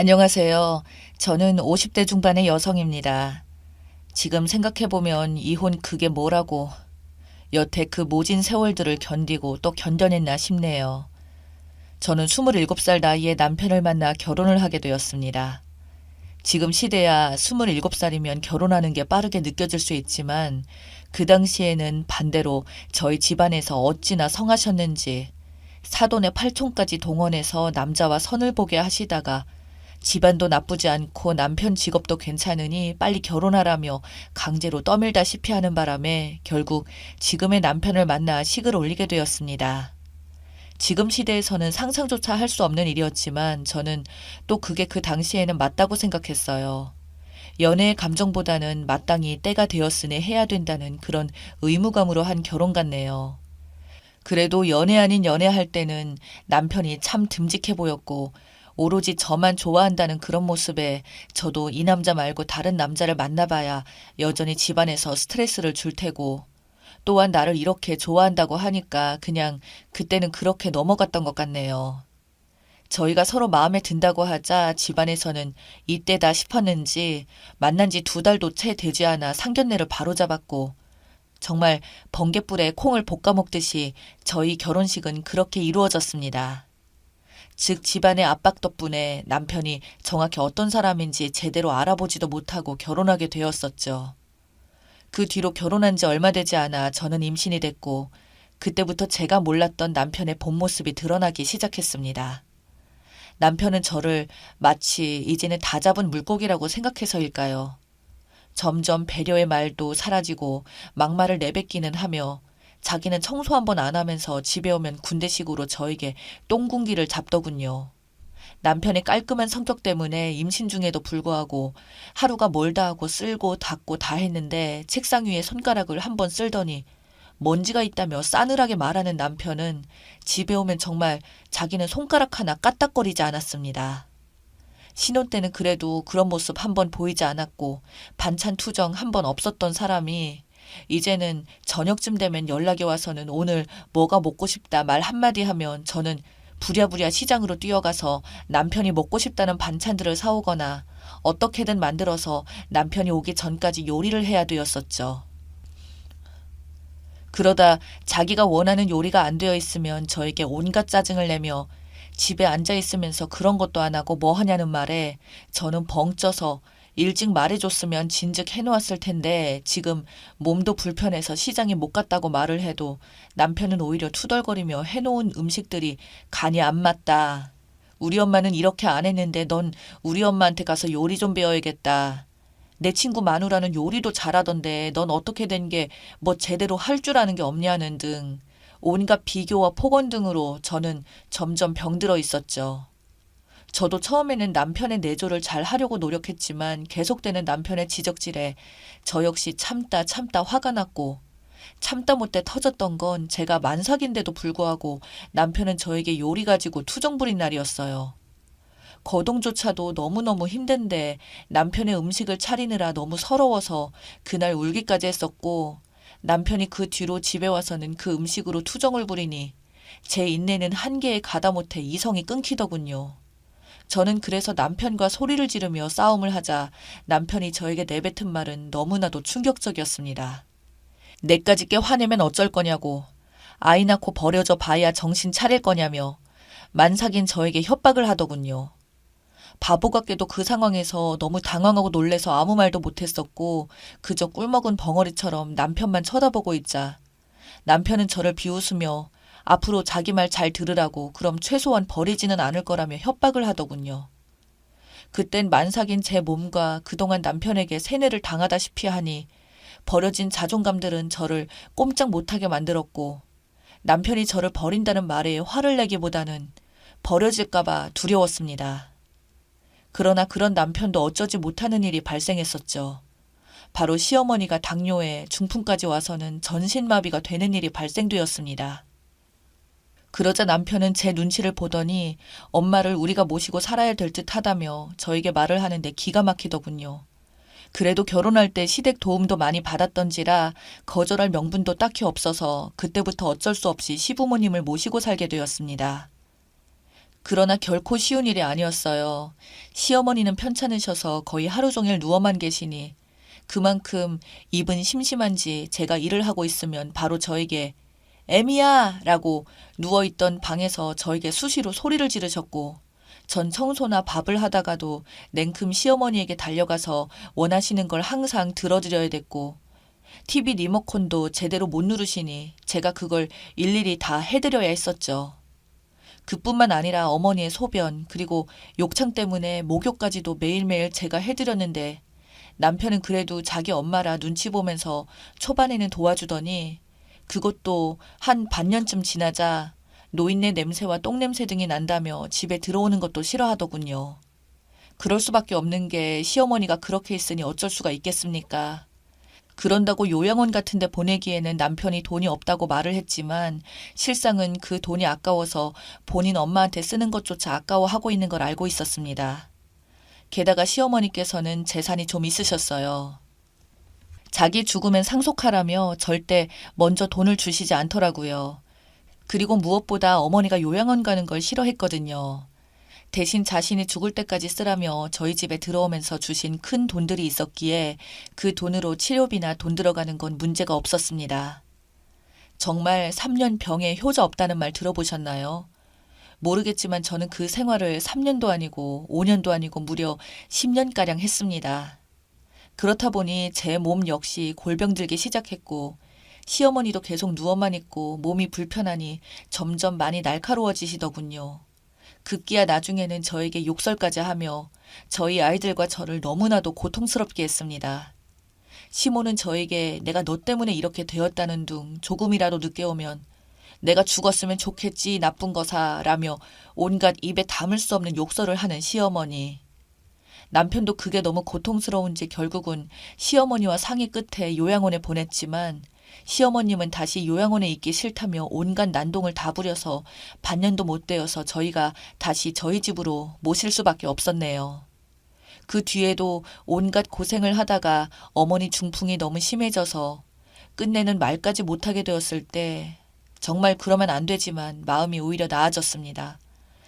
안녕하세요. 저는 50대 중반의 여성입니다. 지금 생각해보면 이혼 그게 뭐라고 여태 그 모진 세월들을 견디고 또 견뎌냈나 싶네요. 저는 27살 나이에 남편을 만나 결혼을 하게 되었습니다. 지금 시대야 27살이면 결혼하는 게 빠르게 느껴질 수 있지만 그 당시에는 반대로 저희 집안에서 어찌나 성하셨는지 사돈의 팔촌까지 동원해서 남자와 선을 보게 하시다가 집안도 나쁘지 않고 남편 직업도 괜찮으니 빨리 결혼하라며 강제로 떠밀다시피 하는 바람에 결국 지금의 남편을 만나 식을 올리게 되었습니다. 지금 시대에서는 상상조차 할 수 없는 일이었지만 저는 또 그게 그 당시에는 맞다고 생각했어요. 연애의 감정보다는 마땅히 때가 되었으니 해야 된다는 그런 의무감으로 한 결혼 같네요. 그래도 연애 아닌 연애할 때는 남편이 참 듬직해 보였고 오로지 저만 좋아한다는 그런 모습에 저도 이 남자 말고 다른 남자를 만나봐야 여전히 집안에서 스트레스를 줄 테고 또한 나를 이렇게 좋아한다고 하니까 그냥 그때는 그렇게 넘어갔던 것 같네요. 저희가 서로 마음에 든다고 하자 집안에서는 이때다 싶었는지 만난 지 2달도 채 되지 않아 상견례를 바로잡았고 정말 번갯불에 콩을 볶아 먹듯이 저희 결혼식은 그렇게 이루어졌습니다. 즉 집안의 압박 덕분에 남편이 정확히 어떤 사람인지 제대로 알아보지도 못하고 결혼하게 되었었죠. 그 뒤로 결혼한 지 얼마 되지 않아 저는 임신이 됐고 그때부터 제가 몰랐던 남편의 본 모습이 드러나기 시작했습니다. 남편은 저를 마치 이제는 다 잡은 물고기라고 생각해서일까요? 점점 배려의 말도 사라지고 막말을 내뱉기는 하며 자기는 청소 한 번 안 하면서 집에 오면 군대식으로 저에게 똥군기를 잡더군요. 남편의 깔끔한 성격 때문에 임신 중에도 불구하고 하루가 멀다 하고 쓸고 닦고 다 했는데 책상 위에 손가락을 한 번 쓸더니 먼지가 있다며 싸늘하게 말하는 남편은 집에 오면 정말 자기는 손가락 하나 까딱거리지 않았습니다. 신혼 때는 그래도 그런 모습 한 번 보이지 않았고 반찬 투정 한 번 없었던 사람이 이제는 저녁쯤 되면 연락이 와서는 오늘 뭐가 먹고 싶다 말 한마디 하면 저는 부랴부랴 시장으로 뛰어가서 남편이 먹고 싶다는 반찬들을 사오거나 어떻게든 만들어서 남편이 오기 전까지 요리를 해야 되었었죠. 그러다 자기가 원하는 요리가 안 되어 있으면 저에게 온갖 짜증을 내며 집에 앉아 있으면서 그런 것도 안 하고 뭐 하냐는 말에 저는 벙 쪄서 일찍 말해줬으면 진즉 해놓았을 텐데 지금 몸도 불편해서 시장에 못 갔다고 말을 해도 남편은 오히려 투덜거리며 해놓은 음식들이 간이 안 맞다. 우리 엄마는 이렇게 안 했는데 넌 우리 엄마한테 가서 요리 좀 배워야겠다. 내 친구 마누라는 요리도 잘하던데 넌 어떻게 된 게 뭐 제대로 할 줄 아는 게 없냐는 등 온갖 비교와 폭언 등으로 저는 점점 병들어 있었죠. 저도 처음에는 남편의 내조를 잘 하려고 노력했지만 계속되는 남편의 지적질에 저 역시 참다 참다 화가 났고 참다 못해 터졌던 건 제가 만삭인데도 불구하고 남편은 저에게 요리 가지고 투정 부린 날이었어요. 거동조차도 너무너무 힘든데 남편의 음식을 차리느라 너무 서러워서 그날 울기까지 했었고 남편이 그 뒤로 집에 와서는 그 음식으로 투정을 부리니 제 인내는 한계에 가다 못해 이성이 끊기더군요. 저는 그래서 남편과 소리를 지르며 싸움을 하자 남편이 저에게 내뱉은 말은 너무나도 충격적이었습니다. 내까지 꽤 화내면 어쩔 거냐고, 아이 낳고 버려져 봐야 정신 차릴 거냐며 만삭인 저에게 협박을 하더군요. 바보 같게도 그 상황에서 너무 당황하고 놀래서 아무 말도 못했었고 그저 꿀먹은 벙어리처럼 남편만 쳐다보고 있자 남편은 저를 비웃으며 앞으로 자기 말 잘 들으라고 그럼 최소한 버리지는 않을 거라며 협박을 하더군요. 그땐 만삭인 제 몸과 그동안 남편에게 세뇌를 당하다시피 하니 버려진 자존감들은 저를 꼼짝 못하게 만들었고 남편이 저를 버린다는 말에 화를 내기보다는 버려질까봐 두려웠습니다. 그러나 그런 남편도 어쩌지 못하는 일이 발생했었죠. 바로 시어머니가 당뇨에 중풍까지 와서는 전신마비가 되는 일이 발생되었습니다. 그러자 남편은 제 눈치를 보더니 엄마를 우리가 모시고 살아야 될 듯 하다며 저에게 말을 하는데 기가 막히더군요. 그래도 결혼할 때 시댁 도움도 많이 받았던지라 거절할 명분도 딱히 없어서 그때부터 어쩔 수 없이 시부모님을 모시고 살게 되었습니다. 그러나 결코 쉬운 일이 아니었어요. 시어머니는 편찮으셔서 거의 하루 종일 누워만 계시니 그만큼 입은 심심한지 제가 일을 하고 있으면 바로 저에게 애미야! 라고 누워있던 방에서 저에게 수시로 소리를 지르셨고 전 청소나 밥을 하다가도 냉큼 시어머니에게 달려가서 원하시는 걸 항상 들어드려야 됐고 TV 리모컨도 제대로 못 누르시니 제가 그걸 일일이 다 해드려야 했었죠. 그뿐만 아니라 어머니의 소변 그리고 욕창 때문에 목욕까지도 매일매일 제가 해드렸는데 남편은 그래도 자기 엄마라 눈치 보면서 초반에는 도와주더니 그것도 한 반년쯤 지나자 노인네 냄새와 똥냄새 등이 난다며 집에 들어오는 것도 싫어하더군요. 그럴 수밖에 없는 게 시어머니가 그렇게 있으니 어쩔 수가 있겠습니까? 그런다고 요양원 같은 데 보내기에는 남편이 돈이 없다고 말을 했지만 실상은 그 돈이 아까워서 본인 엄마한테 쓰는 것조차 아까워하고 있는 걸 알고 있었습니다. 게다가 시어머니께서는 재산이 좀 있으셨어요. 자기 죽으면 상속하라며 절대 먼저 돈을 주시지 않더라고요. 그리고 무엇보다 어머니가 요양원 가는 걸 싫어했거든요. 대신 자신이 죽을 때까지 쓰라며 저희 집에 들어오면서 주신 큰 돈들이 있었기에 그 돈으로 치료비나 돈 들어가는 건 문제가 없었습니다. 정말 3년 병에 효자 없다는 말 들어보셨나요? 모르겠지만 저는 그 생활을 3년도 아니고 5년도 아니고 무려 10년가량 했습니다. 그렇다 보니 제 몸 역시 골병 들기 시작했고 시어머니도 계속 누워만 있고 몸이 불편하니 점점 많이 날카로워지시더군요. 급기야 나중에는 저에게 욕설까지 하며 저희 아이들과 저를 너무나도 고통스럽게 했습니다. 시모는 저에게 내가 너 때문에 이렇게 되었다는 둥 조금이라도 늦게 오면 내가 죽었으면 좋겠지 나쁜 거사라며 온갖 입에 담을 수 없는 욕설을 하는 시어머니. 남편도 그게 너무 고통스러운지 결국은 시어머니와 상의 끝에 요양원에 보냈지만 시어머님은 다시 요양원에 있기 싫다며 온갖 난동을 다 부려서 반년도 못 되어서 저희가 다시 저희 집으로 모실 수밖에 없었네요. 그 뒤에도 온갖 고생을 하다가 어머니 중풍이 너무 심해져서 끝내는 말까지 못하게 되었을 때 정말 그러면 안 되지만 마음이 오히려 나아졌습니다.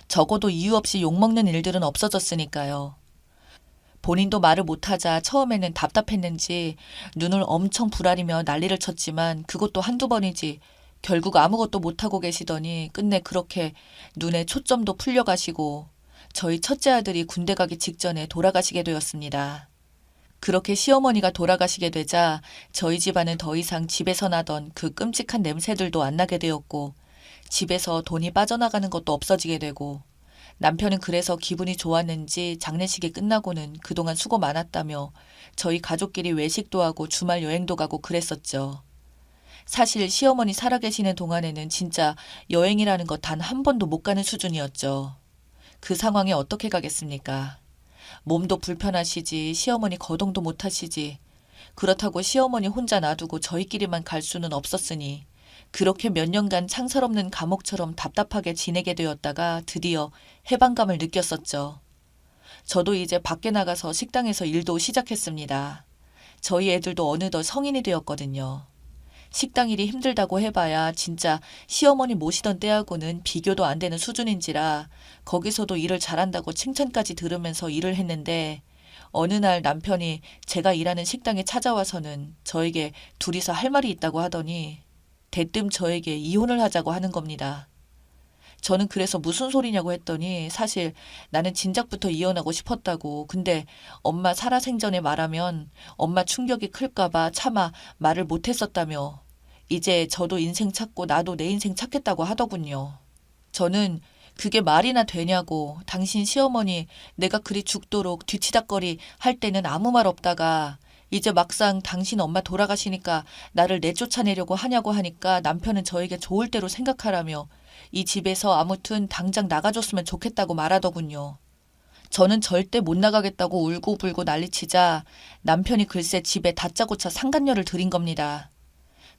적어도 이유 없이 욕먹는 일들은 없어졌으니까요. 본인도 말을 못하자 처음에는 답답했는지 눈을 엄청 부라리며 난리를 쳤지만 그것도 한두 번이지 결국 아무것도 못하고 계시더니 끝내 그렇게 눈에 초점도 풀려가시고 저희 첫째 아들이 군대 가기 직전에 돌아가시게 되었습니다. 그렇게 시어머니가 돌아가시게 되자 저희 집안은 더 이상 집에서 나던 그 끔찍한 냄새들도 안 나게 되었고 집에서 돈이 빠져나가는 것도 없어지게 되고 남편은 그래서 기분이 좋았는지 장례식이 끝나고는 그동안 수고 많았다며 저희 가족끼리 외식도 하고 주말 여행도 가고 그랬었죠. 사실 시어머니 살아계시는 동안에는 진짜 여행이라는 거 단 한 번도 못 가는 수준이었죠. 그 상황에 어떻게 가겠습니까? 몸도 불편하시지 시어머니 거동도 못 하시지 그렇다고 시어머니 혼자 놔두고 저희끼리만 갈 수는 없었으니 그렇게 몇 년간 창살 없는 감옥처럼 답답하게 지내게 되었다가 드디어 해방감을 느꼈었죠. 저도 이제 밖에 나가서 식당에서 일도 시작했습니다. 저희 애들도 어느덧 성인이 되었거든요. 식당 일이 힘들다고 해봐야 진짜 시어머니 모시던 때하고는 비교도 안 되는 수준인지라 거기서도 일을 잘한다고 칭찬까지 들으면서 일을 했는데 어느 날 남편이 제가 일하는 식당에 찾아와서는 저에게 둘이서 할 말이 있다고 하더니 대뜸 저에게 이혼을 하자고 하는 겁니다. 저는 그래서 무슨 소리냐고 했더니 사실 나는 진작부터 이혼하고 싶었다고 근데 엄마 살아생전에 말하면 엄마 충격이 클까봐 차마 말을 못했었다며 이제 저도 인생 찾고 나도 내 인생 찾겠다고 하더군요. 저는 그게 말이나 되냐고 당신 시어머니 내가 그리 죽도록 뒤치다꺼리 할 때는 아무 말 없다가 이제 막상 당신 엄마 돌아가시니까 나를 내쫓아내려고 하냐고 하니까 남편은 저에게 좋을 대로 생각하라며 이 집에서 아무튼 당장 나가줬으면 좋겠다고 말하더군요. 저는 절대 못 나가겠다고 울고불고 난리치자 남편이 글쎄 집에 다짜고짜 상간녀를 들인 겁니다.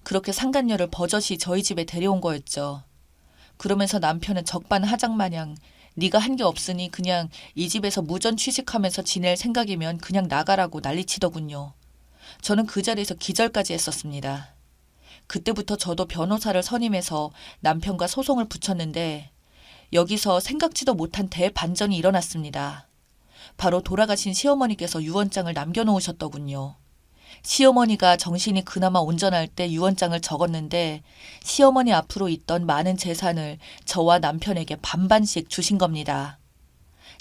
그렇게 상간녀를 버젓이 저희 집에 데려온 거였죠. 그러면서 남편은 적반하장마냥 네가 한 게 없으니 그냥 이 집에서 무전 취직하면서 지낼 생각이면 그냥 나가라고 난리치더군요. 저는 그 자리에서 기절까지 했었습니다. 그때부터 저도 변호사를 선임해서 남편과 소송을 붙였는데 여기서 생각지도 못한 대반전이 일어났습니다. 바로 돌아가신 시어머니께서 유언장을 남겨놓으셨더군요. 시어머니가 정신이 그나마 온전할 때 유언장을 적었는데 시어머니 앞으로 있던 많은 재산을 저와 남편에게 반반씩 주신 겁니다.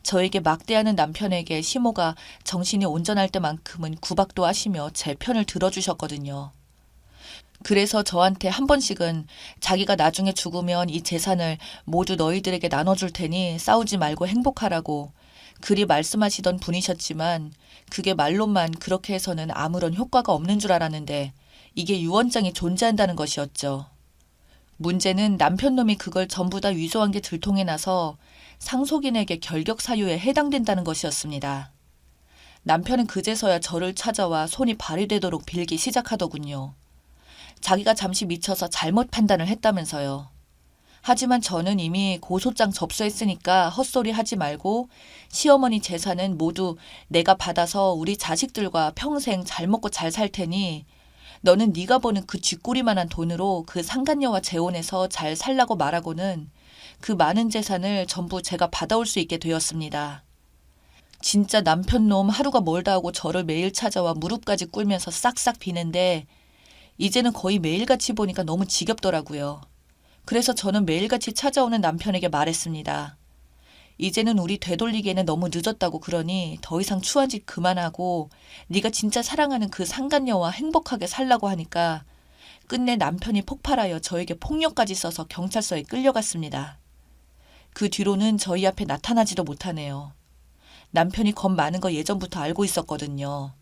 저에게 막대하는 남편에게 시모가 정신이 온전할 때만큼은 구박도 하시며 제 편을 들어주셨거든요. 그래서 저한테 한 번씩은 자기가 나중에 죽으면 이 재산을 모두 너희들에게 나눠줄 테니 싸우지 말고 행복하라고 그리 말씀하시던 분이셨지만 그게 말로만 그렇게 해서는 아무런 효과가 없는 줄 알았는데 이게 유언장이 존재한다는 것이었죠. 문제는 남편 놈이 그걸 전부 다 위조한 게 들통이 나서 상속인에게 결격 사유에 해당된다는 것이었습니다. 남편은 그제서야 저를 찾아와 손이 발이 되도록 빌기 시작하더군요. 자기가 잠시 미쳐서 잘못 판단을 했다면서요. 하지만 저는 이미 고소장 접수했으니까 헛소리 하지 말고 시어머니 재산은 모두 내가 받아서 우리 자식들과 평생 잘 먹고 잘 살 테니 너는 네가 버는 그 쥐꼬리만한 돈으로 그 상간녀와 재혼해서 잘 살라고 말하고는 그 많은 재산을 전부 제가 받아올 수 있게 되었습니다. 진짜 남편 놈 하루가 멀다 하고 저를 매일 찾아와 무릎까지 꿇면서 싹싹 비는데 이제는 거의 매일같이 보니까 너무 지겹더라고요. 그래서 저는 매일같이 찾아오는 남편에게 말했습니다. 이제는 우리 되돌리기에는 너무 늦었다고 그러니 더 이상 추한 짓 그만하고 네가 진짜 사랑하는 그 상간녀와 행복하게 살라고 하니까 끝내 남편이 폭발하여 저에게 폭력까지 써서 경찰서에 끌려갔습니다. 그 뒤로는 저희 앞에 나타나지도 못하네요. 남편이 겁 많은 거 예전부터 알고 있었거든요.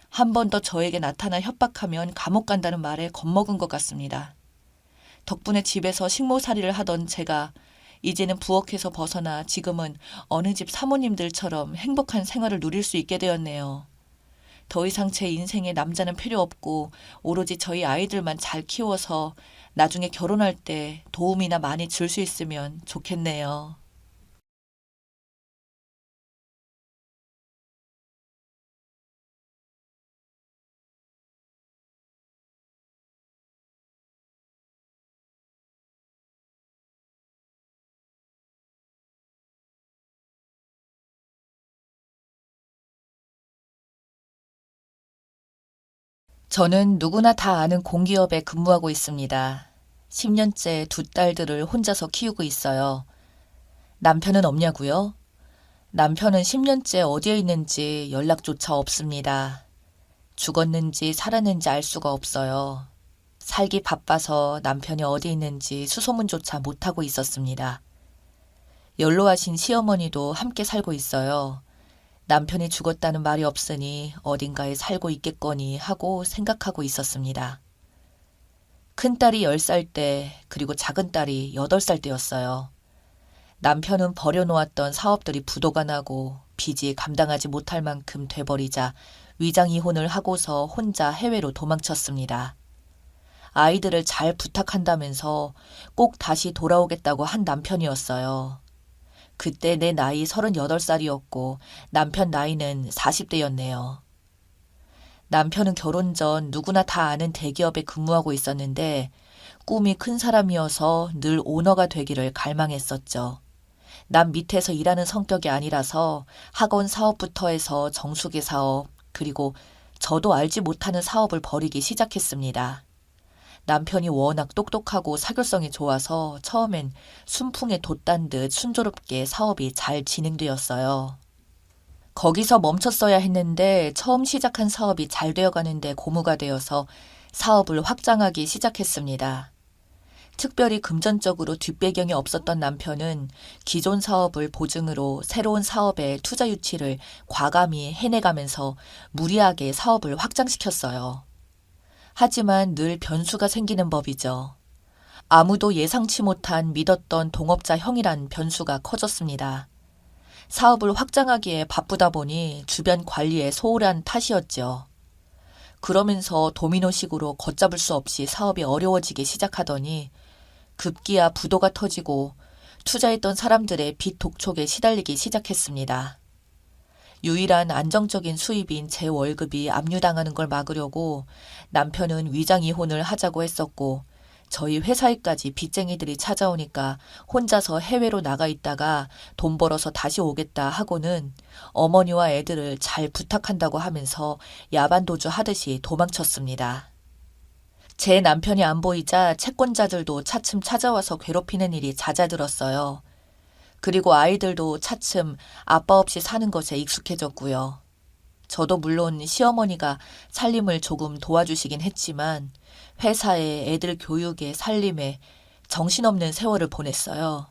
한 번 더 저에게 나타나 협박하면 감옥 간다는 말에 겁먹은 것 같습니다. 덕분에 집에서 식모살이를 하던 제가 이제는 부엌에서 벗어나 지금은 어느 집 사모님들처럼 행복한 생활을 누릴 수 있게 되었네요. 더 이상 제 인생에 남자는 필요 없고 오로지 저희 아이들만 잘 키워서 나중에 결혼할 때 도움이나 많이 줄 수 있으면 좋겠네요. 저는 누구나 다 아는 공기업에 근무하고 있습니다. 10년째 두 딸들을 혼자서 키우고 있어요. 남편은 없냐고요? 남편은 10년째 어디에 있는지 연락조차 없습니다. 죽었는지 살았는지 알 수가 없어요. 살기 바빠서 남편이 어디 있는지 수소문조차 못하고 있었습니다. 연로하신 시어머니도 함께 살고 있어요. 남편이 죽었다는 말이 없으니 어딘가에 살고 있겠거니 하고 생각하고 있었습니다. 큰딸이 10살 때 그리고 작은딸이 8살 때였어요. 남편은 버려놓았던 사업들이 부도가 나고 빚이 감당하지 못할 만큼 돼버리자 위장 이혼을 하고서 혼자 해외로 도망쳤습니다. 아이들을 잘 부탁한다면서 꼭 다시 돌아오겠다고 한 남편이었어요. 그때 내 나이 38살이었고 남편 나이는 40대였네요. 남편은 결혼 전 누구나 다 아는 대기업에 근무하고 있었는데 꿈이 큰 사람이어서 늘 오너가 되기를 갈망했었죠. 남 밑에서 일하는 성격이 아니라서 학원 사업부터 해서 정수기 사업, 그리고 저도 알지 못하는 사업을 벌이기 시작했습니다. 남편이 워낙 똑똑하고 사교성이 좋아서 처음엔 순풍에 돛단 듯 순조롭게 사업이 잘 진행되었어요. 거기서 멈췄어야 했는데 처음 시작한 사업이 잘 되어가는데 고무가 되어서 사업을 확장하기 시작했습니다. 특별히 금전적으로 뒷배경이 없었던 남편은 기존 사업을 보증으로 새로운 사업에 투자 유치를 과감히 해내가면서 무리하게 사업을 확장시켰어요. 하지만 늘 변수가 생기는 법이죠. 아무도 예상치 못한 믿었던 동업자 형이란 변수가 커졌습니다. 사업을 확장하기에 바쁘다 보니 주변 관리에 소홀한 탓이었죠. 그러면서 도미노식으로 걷잡을 수 없이 사업이 어려워지기 시작하더니 급기야 부도가 터지고 투자했던 사람들의 빚 독촉에 시달리기 시작했습니다. 유일한 안정적인 수입인 제 월급이 압류당하는 걸 막으려고 남편은 위장 이혼을 하자고 했었고 저희 회사에까지 빚쟁이들이 찾아오니까 혼자서 해외로 나가 있다가 돈 벌어서 다시 오겠다 하고는 어머니와 애들을 잘 부탁한다고 하면서 야반도주 하듯이 도망쳤습니다. 제 남편이 안 보이자 채권자들도 차츰 찾아와서 괴롭히는 일이 잦아들었어요. 그리고 아이들도 차츰 아빠 없이 사는 것에 익숙해졌고요. 저도 물론 시어머니가 살림을 조금 도와주시긴 했지만 회사에 애들 교육에 살림에 정신없는 세월을 보냈어요.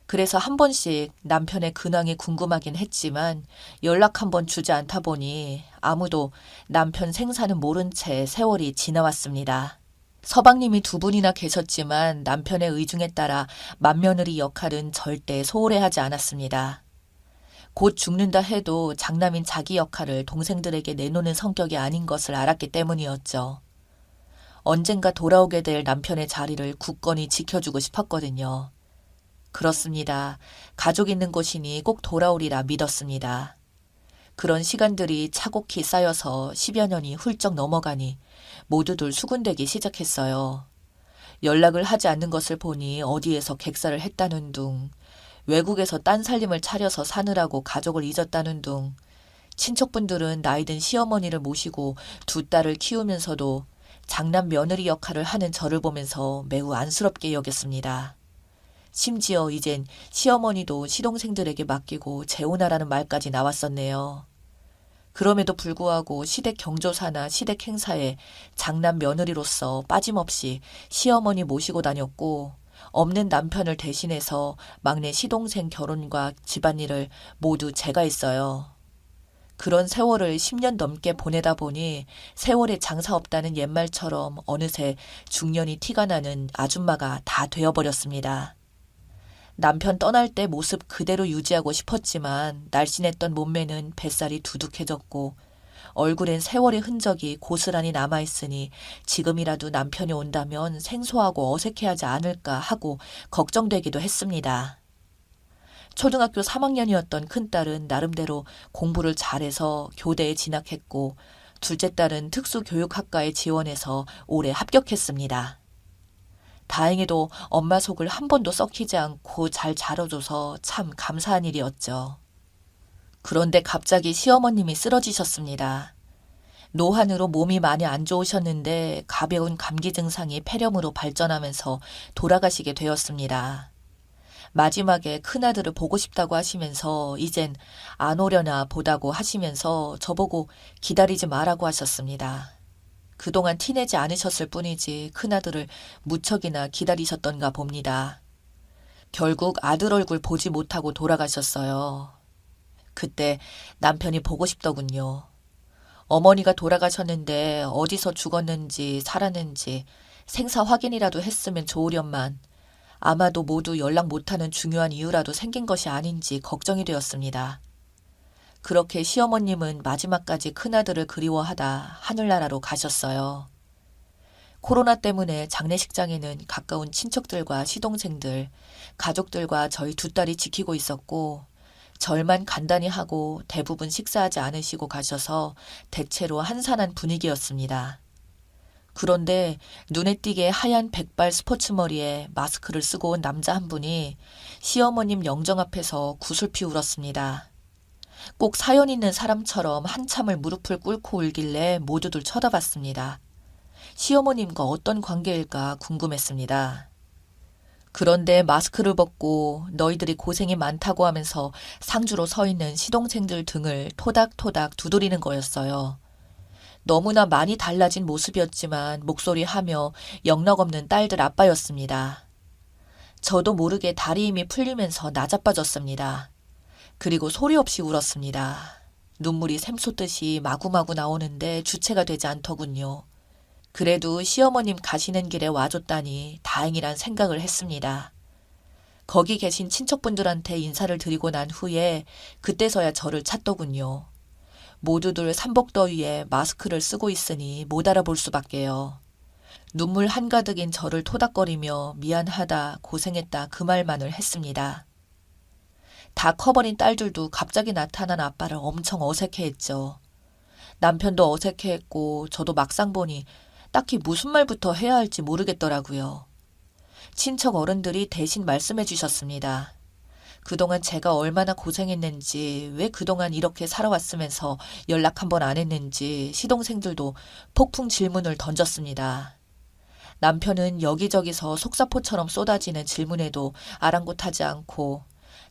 그래서 한 번씩 남편의 근황이 궁금하긴 했지만 연락 한 번 주지 않다 보니 아무도 남편 생사는 모른 채 세월이 지나왔습니다. 서방님이 두 분이나 계셨지만 남편의 의중에 따라 맏며느리 역할은 절대 소홀히 하지 않았습니다. 곧 죽는다 해도 장남인 자기 역할을 동생들에게 내놓는 성격이 아닌 것을 알았기 때문이었죠. 언젠가 돌아오게 될 남편의 자리를 굳건히 지켜주고 싶었거든요. 그렇습니다. 가족 있는 곳이니 꼭 돌아오리라 믿었습니다. 그런 시간들이 차곡히 쌓여서 10여 년이 훌쩍 넘어가니 모두들 수군대기 시작했어요. 연락을 하지 않는 것을 보니 어디에서 객사를 했다는 둥, 외국에서 딴 살림을 차려서 사느라고 가족을 잊었다는 둥, 친척분들은 나이든 시어머니를 모시고 두 딸을 키우면서도 장남 며느리 역할을 하는 저를 보면서 매우 안쓰럽게 여겼습니다. 심지어 이젠 시어머니도 시동생들에게 맡기고 재혼하라는 말까지 나왔었네요. 그럼에도 불구하고 시댁 경조사나 시댁 행사에 장남 며느리로서 빠짐없이 시어머니 모시고 다녔고 없는 남편을 대신해서 막내 시동생 결혼과 집안일을 모두 제가 했어요. 그런 세월을 10년 넘게 보내다 보니 세월에 장사 없다는 옛말처럼 어느새 중년이 티가 나는 아줌마가 다 되어버렸습니다. 남편 떠날 때 모습 그대로 유지하고 싶었지만 날씬했던 몸매는 뱃살이 두둑해졌고 얼굴엔 세월의 흔적이 고스란히 남아있으니 지금이라도 남편이 온다면 생소하고 어색해하지 않을까 하고 걱정되기도 했습니다. 초등학교 3학년이었던 큰딸은 나름대로 공부를 잘해서 교대에 진학했고 둘째 딸은 특수교육학과에 지원해서 올해 합격했습니다. 다행히도 엄마 속을 한 번도 썩히지 않고 잘 자라줘서 참 감사한 일이었죠. 그런데 갑자기 시어머님이 쓰러지셨습니다. 노환으로 몸이 많이 안 좋으셨는데 가벼운 감기 증상이 폐렴으로 발전하면서 돌아가시게 되었습니다. 마지막에 큰아들을 보고 싶다고 하시면서 이젠 안 오려나 보다고 하시면서 저보고 기다리지 말라고 하셨습니다. 그동안 티내지 않으셨을 뿐이지 큰아들을 무척이나 기다리셨던가 봅니다. 결국 아들 얼굴 보지 못하고 돌아가셨어요. 그때 남편이 보고 싶더군요. 어머니가 돌아가셨는데 어디서 죽었는지 살았는지 생사 확인이라도 했으면 좋으련만 아마도 모두 연락 못하는 중요한 이유라도 생긴 것이 아닌지 걱정이 되었습니다. 그렇게 시어머님은 마지막까지 큰아들을 그리워하다 하늘나라로 가셨어요. 코로나 때문에 장례식장에는 가까운 친척들과 시동생들, 가족들과 저희 두 딸이 지키고 있었고 절만 간단히 하고 대부분 식사하지 않으시고 가셔서 대체로 한산한 분위기였습니다. 그런데 눈에 띄게 하얀 백발 스포츠머리에 마스크를 쓰고 온 남자 한 분이 시어머님 영정 앞에서 구슬피 울었습니다. 꼭 사연 있는 사람처럼 한참을 무릎을 꿇고 울길래 모두들 쳐다봤습니다. 시어머님과 어떤 관계일까 궁금했습니다. 그런데 마스크를 벗고 너희들이 고생이 많다고 하면서 상주로 서 있는 시동생들 등을 토닥토닥 두드리는 거였어요. 너무나 많이 달라진 모습이었지만 목소리하며 영락없는 딸들 아빠였습니다. 저도 모르게 다리 힘이 풀리면서 나자빠졌습니다. 그리고 소리 없이 울었습니다. 눈물이 샘솟듯이 마구마구 나오는데 주체가 되지 않더군요. 그래도 시어머님 가시는 길에 와줬다니 다행이란 생각을 했습니다. 거기 계신 친척분들한테 인사를 드리고 난 후에 그때서야 저를 찾더군요. 모두들 삼복더위에 마스크를 쓰고 있으니 못 알아볼 수밖에요. 눈물 한가득인 저를 토닥거리며 미안하다, 고생했다 그 말만을 했습니다. 다 커버린 딸들도 갑자기 나타난 아빠를 엄청 어색해했죠. 남편도 어색해했고 저도 막상 보니 딱히 무슨 말부터 해야 할지 모르겠더라고요. 친척 어른들이 대신 말씀해 주셨습니다. 그동안 제가 얼마나 고생했는지, 왜 그동안 이렇게 살아왔으면서 연락 한 번 안 했는지 시동생들도 폭풍 질문을 던졌습니다. 남편은 여기저기서 속사포처럼 쏟아지는 질문에도 아랑곳하지 않고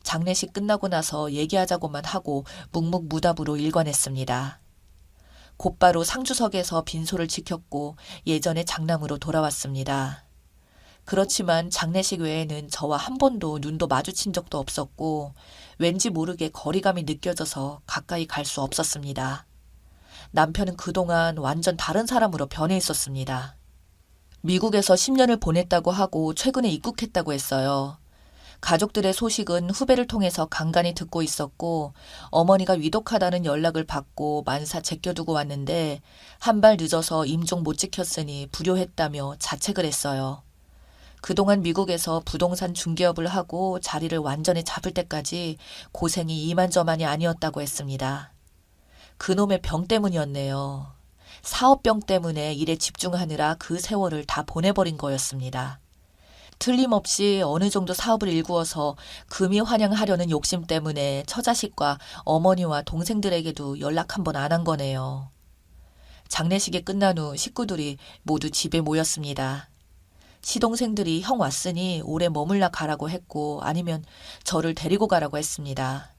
장례식 끝나고 나서 얘기하자고만 하고 묵묵무답으로 일관했습니다. 곧바로 상주석에서 빈소를 지켰고 예전의 장남으로 돌아왔습니다. 그렇지만 장례식 외에는 저와 한 번도 눈도 마주친 적도 없었고 왠지 모르게 거리감이 느껴져서 가까이 갈 수 없었습니다. 남편은 그동안 완전 다른 사람으로 변해 있었습니다. 미국에서 10년을 보냈다고 하고 최근에 입국했다고 했어요. 가족들의 소식은 후배를 통해서 간간히 듣고 있었고 어머니가 위독하다는 연락을 받고 만사 제껴두고 왔는데 한 발 늦어서 임종 못 지켰으니 불효했다며 자책을 했어요. 그동안 미국에서 부동산 중개업을 하고 자리를 완전히 잡을 때까지 고생이 이만저만이 아니었다고 했습니다. 그놈의 병 때문이었네요. 사업병 때문에 일에 집중하느라 그 세월을 다 보내버린 거였습니다. 틀림없이 어느 정도 사업을 일구어서 금이 환영하려는 욕심 때문에 처자식과 어머니와 동생들에게도 연락 한 번 안 한 거네요. 장례식이 끝난 후 식구들이 모두 집에 모였습니다. 시동생들이 형 왔으니 오래 머물러 가라고 했고 아니면 저를 데리고 가라고 했습니다.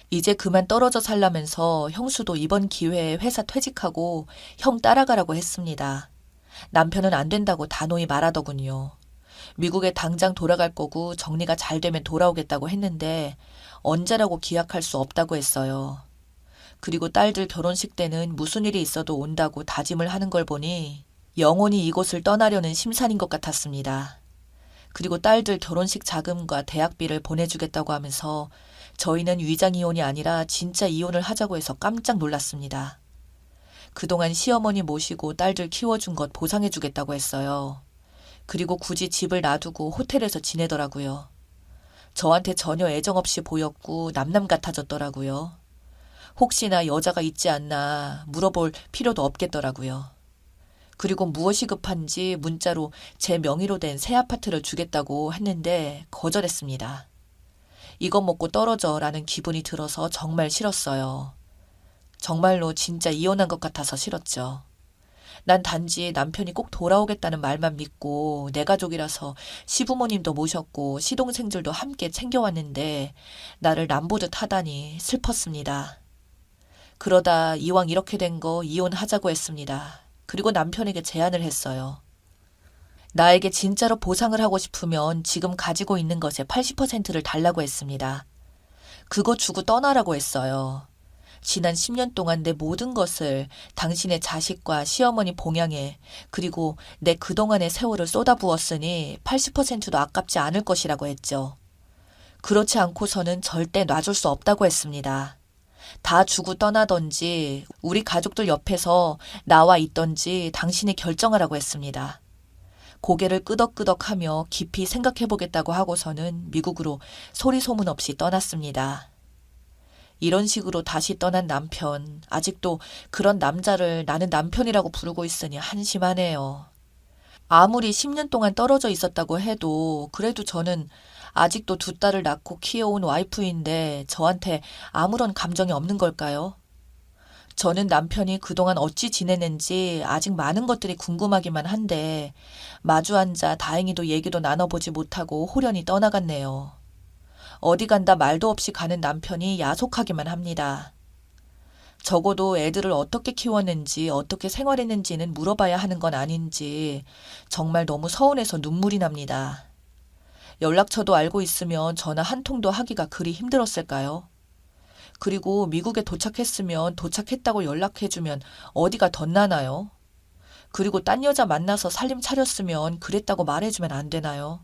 이제 그만 떨어져 살라면서 형수도 이번 기회에 회사 퇴직하고 형 따라가라고 했습니다. 남편은 안 된다고 단호히 말하더군요. 미국에 당장 돌아갈 거고 정리가 잘 되면 돌아오겠다고 했는데 언제라고 기약할 수 없다고 했어요. 그리고 딸들 결혼식 때는 무슨 일이 있어도 온다고 다짐을 하는 걸 보니 영원히 이곳을 떠나려는 심산인 것 같았습니다. 그리고 딸들 결혼식 자금과 대학비를 보내주겠다고 하면서 저희는 위장 이혼이 아니라 진짜 이혼을 하자고 해서 깜짝 놀랐습니다. 그동안 시어머니 모시고 딸들 키워준 것 보상해주겠다고 했어요. 그리고 굳이 집을 놔두고 호텔에서 지내더라고요. 저한테 전혀 애정 없이 보였고 남남 같아졌더라고요. 혹시나 여자가 있지 않나 물어볼 필요도 없겠더라고요. 그리고 무엇이 급한지 문자로 제 명의로 된 새 아파트를 주겠다고 했는데 거절했습니다. 이것 먹고 떨어져라는 기분이 들어서 정말 싫었어요. 정말로 진짜 이혼한 것 같아서 싫었죠. 난 단지 남편이 꼭 돌아오겠다는 말만 믿고 내 가족이라서 시부모님도 모셨고 시동생들도 함께 챙겨왔는데 나를 남보듯 하다니 슬펐습니다. 그러다 이왕 이렇게 된 거 이혼하자고 했습니다. 그리고 남편에게 제안을 했어요. 나에게 진짜로 보상을 하고 싶으면 지금 가지고 있는 것의 80%를 달라고 했습니다. 그거 주고 떠나라고 했어요. 지난 10년 동안 내 모든 것을 당신의 자식과 시어머니 봉양에 그리고 내 그동안의 세월을 쏟아부었으니 80%도 아깝지 않을 것이라고 했죠. 그렇지 않고서는 절대 놔줄 수 없다고 했습니다. 다 주고 떠나던지 우리 가족들 옆에서 나와 있던지 당신이 결정하라고 했습니다. 고개를 끄덕끄덕하며 깊이 생각해보겠다고 하고서는 미국으로 소리 소문 없이 떠났습니다. 이런 식으로 다시 떠난 남편, 아직도 그런 남자를 나는 남편이라고 부르고 있으니 한심하네요. 아무리 10년 동안 떨어져 있었다고 해도 그래도 저는 아직도 두 딸을 낳고 키워온 와이프인데 저한테 아무런 감정이 없는 걸까요? 저는 남편이 그동안 어찌 지냈는지 아직 많은 것들이 궁금하기만 한데 마주 앉아 다행히도 얘기도 나눠보지 못하고 홀연히 떠나갔네요. 어디 간다 말도 없이 가는 남편이 야속하기만 합니다. 적어도 애들을 어떻게 키웠는지 어떻게 생활했는지는 물어봐야 하는 건 아닌지 정말 너무 서운해서 눈물이 납니다. 연락처도 알고 있으면 전화 한 통도 하기가 그리 힘들었을까요? 그리고 미국에 도착했으면 도착했다고 연락해주면 어디가 덧나나요? 그리고 딴 여자 만나서 살림 차렸으면 그랬다고 말해주면 안 되나요?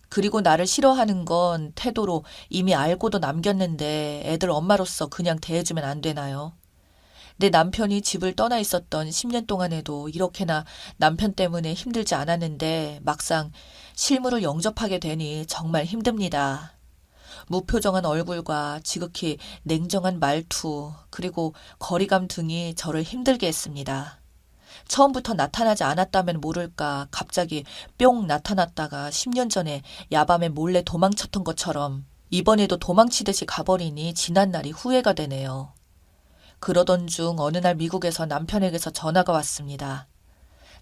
그리고 나를 싫어하는 건 태도로 이미 알고도 남겼는데 애들 엄마로서 그냥 대해주면 안 되나요? 내 남편이 집을 떠나 있었던 10년 동안에도 이렇게나 남편 때문에 힘들지 않았는데 막상 실물을 영접하게 되니 정말 힘듭니다. 무표정한 얼굴과 지극히 냉정한 말투 그리고 거리감 등이 저를 힘들게 했습니다. 처음부터 나타나지 않았다면 모를까 갑자기 뿅 나타났다가 10년 전에 야밤에 몰래 도망쳤던 것처럼 이번에도 도망치듯이 가버리니 지난날이 후회가 되네요. 그러던 중 어느 날 미국에서 남편에게서 전화가 왔습니다.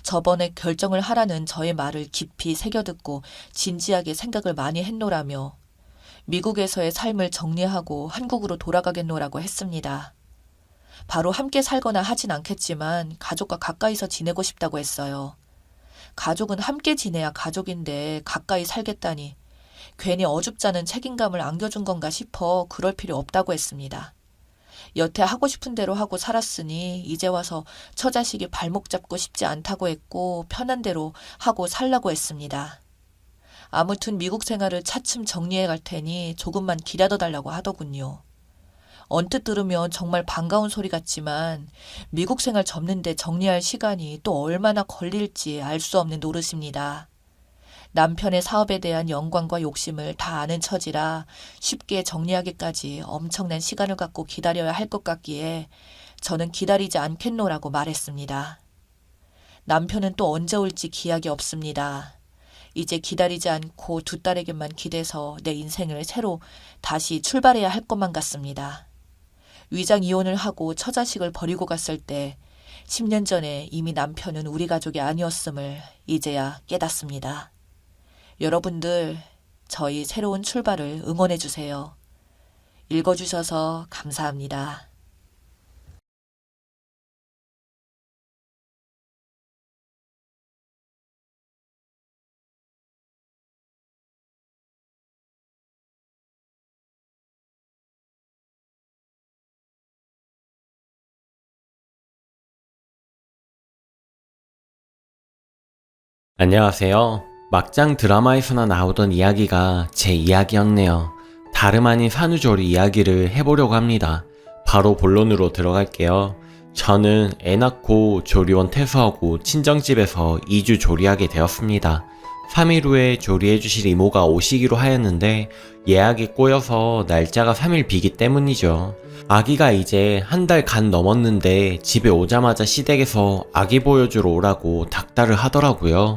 저번에 결정을 하라는 저의 말을 깊이 새겨듣고 진지하게 생각을 많이 했노라며 미국에서의 삶을 정리하고 한국으로 돌아가겠노라고 했습니다. 바로 함께 살거나 하진 않겠지만 가족과 가까이서 지내고 싶다고 했어요. 가족은 함께 지내야 가족인데 가까이 살겠다니 괜히 어줍잖은 책임감을 안겨준 건가 싶어 그럴 필요 없다고 했습니다. 여태 하고 싶은 대로 하고 살았으니 이제 와서 처자식이 발목 잡고 싶지 않다고 했고 편한 대로 하고 살라고 했습니다. 아무튼 미국 생활을 차츰 정리해 갈 테니 조금만 기다려 달라고 하더군요. 언뜻 들으면 정말 반가운 소리 같지만 미국 생활 접는데 정리할 시간이 또 얼마나 걸릴지 알 수 없는 노릇입니다. 남편의 사업에 대한 영광과 욕심을 다 아는 처지라 쉽게 정리하기까지 엄청난 시간을 갖고 기다려야 할 것 같기에 저는 기다리지 않겠노라고 말했습니다. 남편은 또 언제 올지 기약이 없습니다. 이제 기다리지 않고 두 딸에게만 기대서 내 인생을 새로 다시 출발해야 할 것만 같습니다. 위장 이혼을 하고 처자식을 버리고 갔을 때 10년 전에 이미 남편은 우리 가족이 아니었음을 이제야 깨닫습니다. 여러분들, 저희 새로운 출발을 응원해 주세요. 읽어주셔서 감사합니다. 안녕하세요. 막장 드라마에서나 나오던 이야기가 제 이야기였네요. 다름 아닌 산후조리 이야기를 해보려고 합니다. 바로 본론으로 들어갈게요. 저는 애 낳고 조리원 퇴소하고 친정집에서 2주 조리하게 되었습니다. 3일 후에 조리해주실 이모가 오시기로 하였는데 예약이 꼬여서 날짜가 3일 비기 때문이죠. 아기가 이제 한 달 간 넘었는데 집에 오자마자 시댁에서 아기 보여주러 오라고 닥달을 하더라고요.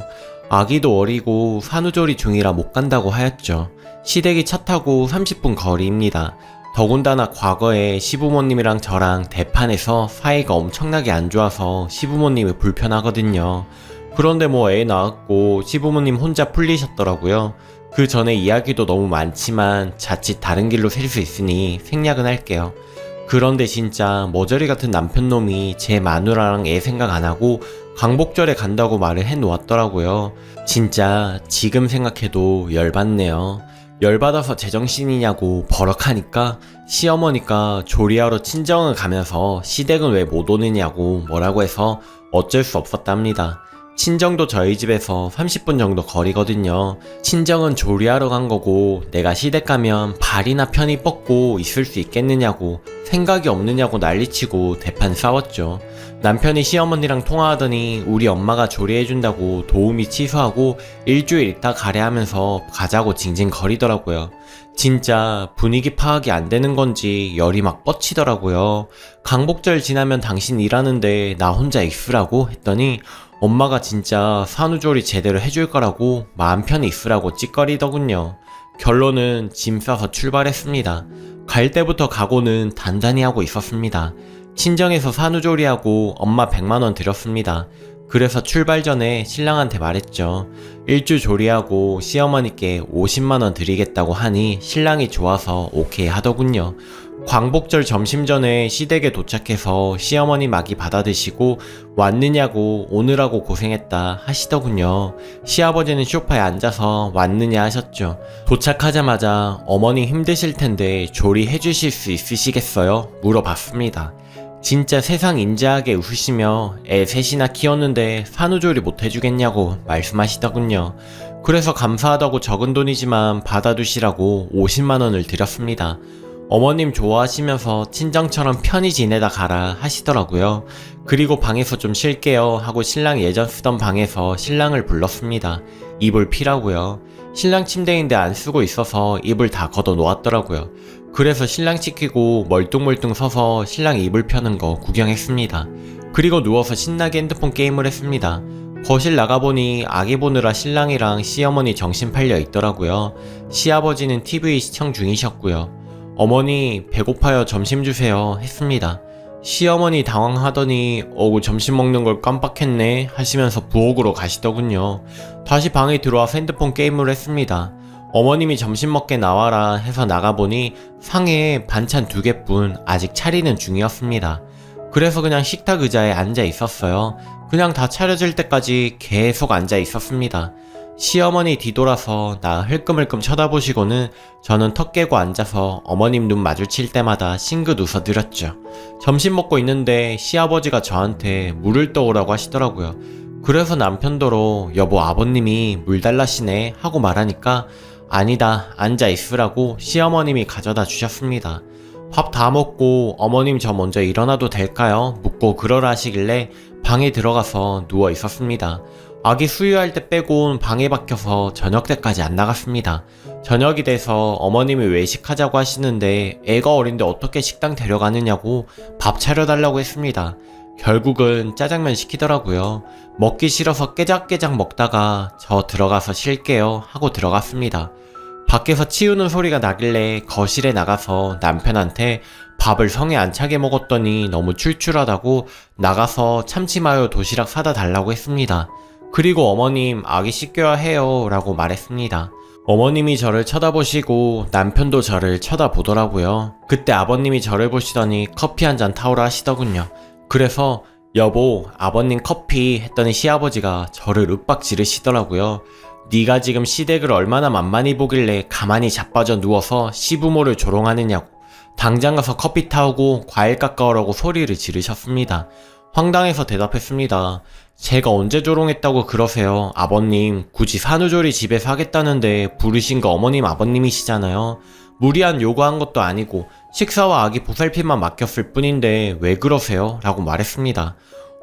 아기도 어리고 산후조리 중이라 못 간다고 하였죠. 시댁이 차 타고 30분 거리입니다. 더군다나 과거에 시부모님이랑 저랑 대판에서 사이가 엄청나게 안 좋아서 시부모님이 불편하거든요. 그런데 뭐 애 낳았고 시부모님 혼자 풀리셨더라고요. 그 전에 이야기도 너무 많지만 자칫 다른 길로 셀 수 있으니 생략은 할게요. 그런데 진짜 머저리 같은 남편놈이 제 마누라랑 애 생각 안 하고 광복절에 간다고 말을 해놓았더라고요. 진짜 지금 생각해도 열받네요. 열받아서 제정신이냐고 버럭하니까 시어머니가 조리하러 친정을 가면서 시댁은 왜 못 오느냐고 뭐라고 해서 어쩔 수 없었답니다. 친정도 저희 집에서 30분 정도 거리거든요. 친정은 조리하러 간 거고 내가 시댁 가면 발이나 편히 뻗고 있을 수 있겠느냐고 생각이 없느냐고 난리치고 대판 싸웠죠. 남편이 시어머니랑 통화하더니 우리 엄마가 조리해준다고 도우미 취소하고 일주일 있다 가래 하면서 가자고 징징거리더라고요. 진짜 분위기 파악이 안 되는 건지 열이 막 뻗치더라고요. 광복절 지나면 당신 일하는데 나 혼자 있으라고 했더니 엄마가 진짜 산후조리 제대로 해줄 거라고 마음 편히 있으라고 찌꺼리더군요. 결론은 짐 싸서 출발했습니다. 갈 때부터 각오는 단단히 하고 있었습니다. 친정에서 산후조리하고 엄마 100만원 드렸습니다. 그래서 출발 전에 신랑한테 말했죠. 일주 조리하고 시어머니께 50만원 드리겠다고 하니 신랑이 좋아서 오케이 하더군요. 광복절 점심 전에 시댁에 도착해서 시어머니 막이 받아드시고 왔느냐고 오느라고 고생했다 하시더군요. 시아버지는 소파에 앉아서 왔느냐 하셨죠. 도착하자마자 어머니 힘드실 텐데 조리해 주실 수 있으시겠어요? 물어봤습니다. 진짜 세상 인자하게 웃으시며 애 셋이나 키웠는데 산후조리 못 해주겠냐고 말씀하시더군요. 그래서 감사하다고 적은 돈이지만 받아두시라고 50만원을 드렸습니다. 어머님 좋아하시면서 친정처럼 편히 지내다 가라 하시더라고요. 그리고 방에서 좀 쉴게요 하고 신랑 예전 쓰던 방에서 신랑을 불렀습니다. 이불 피라고요. 신랑 침대인데 안 쓰고 있어서 이불 다 걷어 놓았더라고요. 그래서 신랑 시키고 멀뚱멀뚱 서서 신랑 이불 펴는 거 구경했습니다. 그리고 누워서 신나게 핸드폰 게임을 했습니다. 거실 나가보니 아기 보느라 신랑이랑 시어머니 정신 팔려 있더라고요. 시아버지는 TV 시청 중이셨고요. 어머니 배고파요 점심 주세요 했습니다. 시어머니 당황하더니 어구 점심 먹는 걸 깜빡했네 하시면서 부엌으로 가시더군요. 다시 방에 들어와서 핸드폰 게임을 했습니다. 어머님이 점심 먹게 나와라 해서 나가보니 상에 반찬 2개뿐 아직 차리는 중이었습니다. 그래서 그냥 식탁 의자에 앉아 있었어요. 그냥 다 차려질 때까지 계속 앉아 있었습니다. 시어머니 뒤돌아서 나 흘끔흘끔 쳐다보시고는 저는 턱 깨고 앉아서 어머님 눈 마주칠 때마다 싱긋 웃어드렸죠. 점심 먹고 있는데 시아버지가 저한테 물을 떠오라고 하시더라고요. 그래서 남편도로 여보 아버님이 물 달라시네 하고 말하니까 아니다 앉아 있으라고 시어머님이 가져다 주셨습니다. 밥 다 먹고 어머님 저 먼저 일어나도 될까요? 묻고 그러라 하시길래 방에 들어가서 누워 있었습니다. 아기 수유할 때 빼곤 방에 박혀서 저녁 때까지 안 나갔습니다. 저녁이 돼서 어머님이 외식하자고 하시는데 애가 어린데 어떻게 식당 데려가느냐고 밥 차려달라고 했습니다. 결국은 짜장면 시키더라고요. 먹기 싫어서 깨작깨작 먹다가 저 들어가서 쉴게요 하고 들어갔습니다. 밖에서 치우는 소리가 나길래 거실에 나가서 남편한테 밥을 성에 안 차게 먹었더니 너무 출출하다고 나가서 참치마요 도시락 사다 달라고 했습니다. 그리고 어머님 아기 씻겨야 해요 라고 말했습니다. 어머님이 저를 쳐다보시고 남편도 저를 쳐다보더라고요. 그때 아버님이 저를 보시더니 커피 한 잔 타오라 하시더군요. 그래서 여보 아버님 커피 했더니 시아버지가 저를 윽박 지르시더라고요. 네가 지금 시댁을 얼마나 만만히 보길래 가만히 자빠져 누워서 시부모를 조롱하느냐고 당장 가서 커피 타오고 과일 깎아오라고 소리를 지르셨습니다. 황당해서 대답했습니다. 제가 언제 조롱했다고 그러세요? 아버님 굳이 산후조리 집에서 하겠다는데 부르신 거 어머님 아버님이시잖아요. 무리한 요구한 것도 아니고 식사와 아기 보살핌만 맡겼을 뿐인데 왜 그러세요? 라고 말했습니다.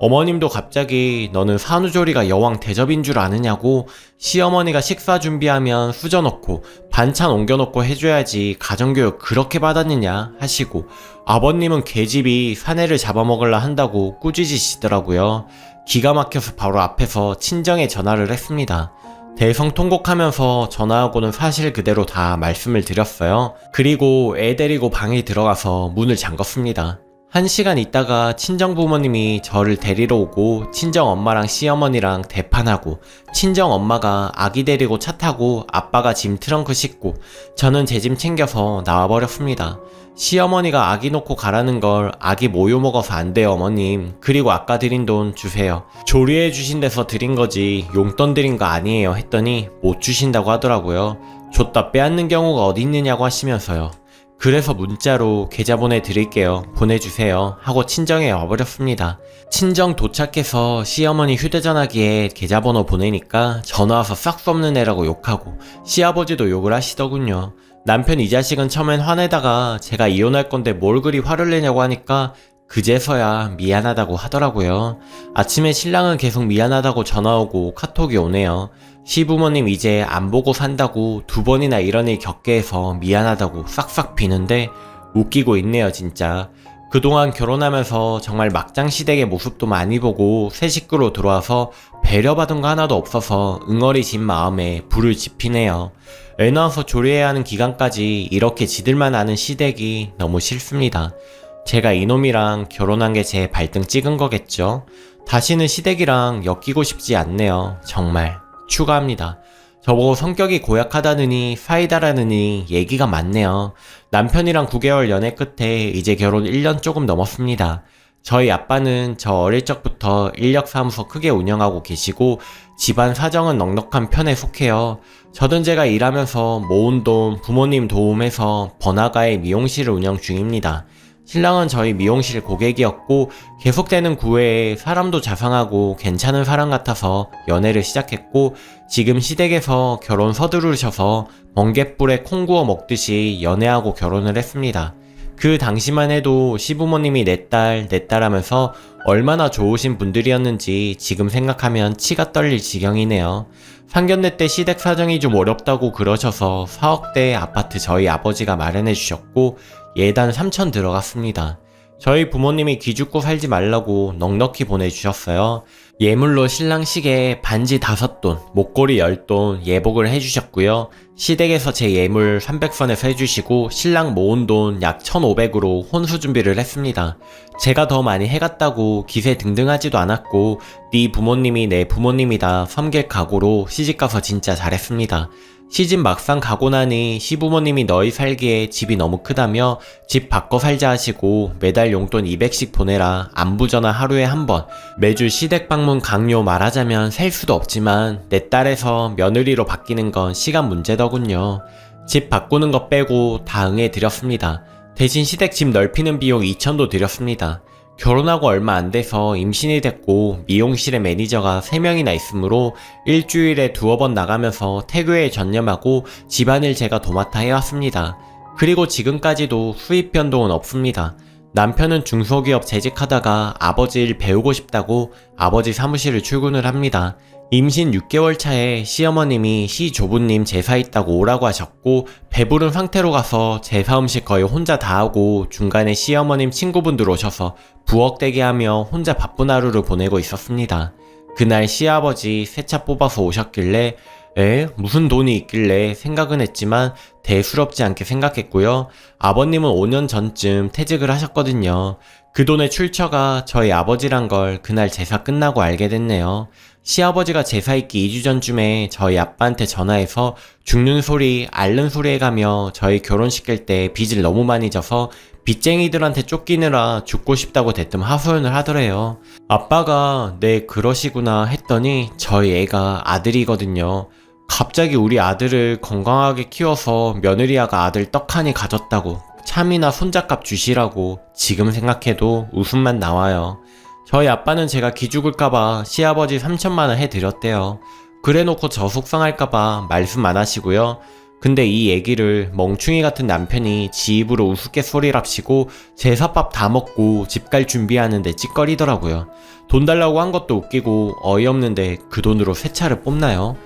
어머님도 갑자기 너는 산후조리가 여왕 대접인 줄 아느냐고 시어머니가 식사 준비하면 수저넣고 반찬 옮겨놓고 해줘야지 가정교육 그렇게 받았느냐 하시고 아버님은 계집이 사내를 잡아먹으려 한다고 꾸짖으시더라고요. 기가 막혀서 바로 앞에서 친정에 전화를 했습니다. 대성통곡하면서 전화하고는 사실 그대로 다 말씀을 드렸어요. 그리고 애 데리고 방에 들어가서 문을 잠궜습니다. 1시간 있다가 친정부모님이 저를 데리러 오고 친정엄마랑 시어머니랑 대판하고 친정엄마가 아기 데리고 차 타고 아빠가 짐 트렁크 싣고 저는 제 짐 챙겨서 나와버렸습니다. 시어머니가 아기 놓고 가라는 걸 아기 모유 먹어서 안 돼요 어머님. 그리고 아까 드린 돈 주세요. 조리해 주신 데서 드린 거지 용돈 드린 거 아니에요 했더니 못 주신다고 하더라고요. 줬다 빼앗는 경우가 어디 있느냐고 하시면서요. 그래서 문자로 계좌 보내드릴게요. 보내주세요. 하고 친정에 와버렸습니다. 친정 도착해서 시어머니 휴대전화기에 계좌번호 보내니까 전화와서 싹수 없는 애라고 욕하고 시아버지도 욕을 하시더군요. 남편 이 자식은 처음엔 화내다가 제가 이혼할 건데 뭘 그리 화를 내냐고 하니까 그제서야 미안하다고 하더라고요. 아침에 신랑은 계속 미안하다고 전화오고 카톡이 오네요. 시부모님 이제 안 보고 산다고 2번이나 이런 일 겪게 해서 미안하다고 싹싹 비는데 웃기고 있네요 진짜. 그동안 결혼하면서 정말 막장 시댁의 모습도 많이 보고 새 식구로 들어와서 배려받은 거 하나도 없어서 응어리진 마음에 불을 지피네요. 애 낳아서 조리해야 하는 기간까지 이렇게 지들만 아는 시댁이 너무 싫습니다. 제가 이놈이랑 결혼한 게 제 발등 찍은 거겠죠? 다시는 시댁이랑 엮이고 싶지 않네요. 정말. 추가합니다. 저보고 성격이 고약하다느니 사이다라느니 얘기가 많네요. 남편이랑 9개월 연애 끝에 이제 결혼 1년 조금 넘었습니다. 저희 아빠는 저 어릴 적부터 인력사무소 크게 운영하고 계시고 집안 사정은 넉넉한 편에 속해요. 저는 제가 일하면서 모은 돈 부모님 도움해서 번화가에 미용실을 운영 중입니다. 신랑은 저희 미용실 고객이었고 계속되는 구애에 사람도 자상하고 괜찮은 사람 같아서 연애를 시작했고 지금 시댁에서 결혼 서두르셔서 멍갯불에 콩 구워 먹듯이 연애하고 결혼을 했습니다. 그 당시만 해도 시부모님이 내 딸 하면서 얼마나 좋으신 분들이었는지 지금 생각하면 치가 떨릴 지경이네요. 상견례 때 시댁 사정이 좀 어렵다고 그러셔서 4억대 아파트 저희 아버지가 마련해 주셨고 예단 3천 들어갔습니다. 저희 부모님이 기죽고 살지 말라고 넉넉히 보내주셨어요. 예물로 신랑 시계에 반지 5돈, 목걸이 10돈 예복을 해주셨고요. 시댁에서 제 예물 300선에서 해주시고 신랑 모은 돈 약 1,500으로 혼수 준비를 했습니다. 제가 더 많이 해갔다고 기세 등등하지도 않았고 네 부모님이 내 부모님이다 섬길 각오로 시집가서 진짜 잘했습니다. 시집 막상 가고 나니 시부모님이 너희 살기에 집이 너무 크다며 집 바꿔 살자 하시고 매달 용돈 200씩 보내라 안부전화 하루에 한 번 매주 시댁 방문 강요 말하자면 셀 수도 없지만 내 딸에서 며느리로 바뀌는 건 시간 문제더군요. 집 바꾸는 거 빼고 다 응해드렸습니다. 대신 시댁 집 넓히는 비용 2,000도 드렸습니다. 결혼하고 얼마 안 돼서 임신이 됐고 미용실에 매니저가 3명이나 있으므로 일주일에 2번 나가면서 태교에 전념하고 집안일 제가 도맡아 해왔습니다. 그리고 지금까지도 수입 변동은 없습니다. 남편은 중소기업 재직하다가 아버지 일 배우고 싶다고 아버지 사무실을 출근을 합니다. 임신 6개월 차에 시어머님이 시조부님 제사 있다고 오라고 하셨고 배부른 상태로 가서 제사 음식 거의 혼자 다 하고 중간에 시어머님 친구분들 오셔서 부엌대기 하며 혼자 바쁜 하루를 보내고 있었습니다. 그날 시아버지 새 차 뽑아서 오셨길래 무슨 돈이 있길래 생각은 했지만 대수롭지 않게 생각했고요. 아버님은 5년 전쯤 퇴직을 하셨거든요. 그 돈의 출처가 저희 아버지란 걸 그날 제사 끝나고 알게 됐네요. 시아버지가 제사 있기 2주 전쯤에 저희 아빠한테 전화해서 죽는 소리, 앓는 소리 해가며 저희 결혼시킬 때 빚을 너무 많이 져서 빚쟁이들한테 쫓기느라 죽고 싶다고 대뜸 하소연을 하더래요. 아빠가 네 그러시구나 했더니 저희 애가 아들이거든요. 갑자기 우리 아들을 건강하게 키워서 며느리아가 아들 떡하니 가졌다고 참이나 손잡값 주시라고 지금 생각해도 웃음만 나와요. 저희 아빠는 제가 기죽을까봐 시아버지 3,000만원 해드렸대요. 그래놓고 저 속상할까봐 말씀 안 하시고요. 근데 이 얘기를 멍충이 같은 남편이 지 입으로 우스갯소리랍시고 제사밥 다 먹고 집 갈 준비하는데 찌꺼리더라고요. 돈 달라고 한 것도 웃기고 어이없는데 그 돈으로 새 차를 뽑나요?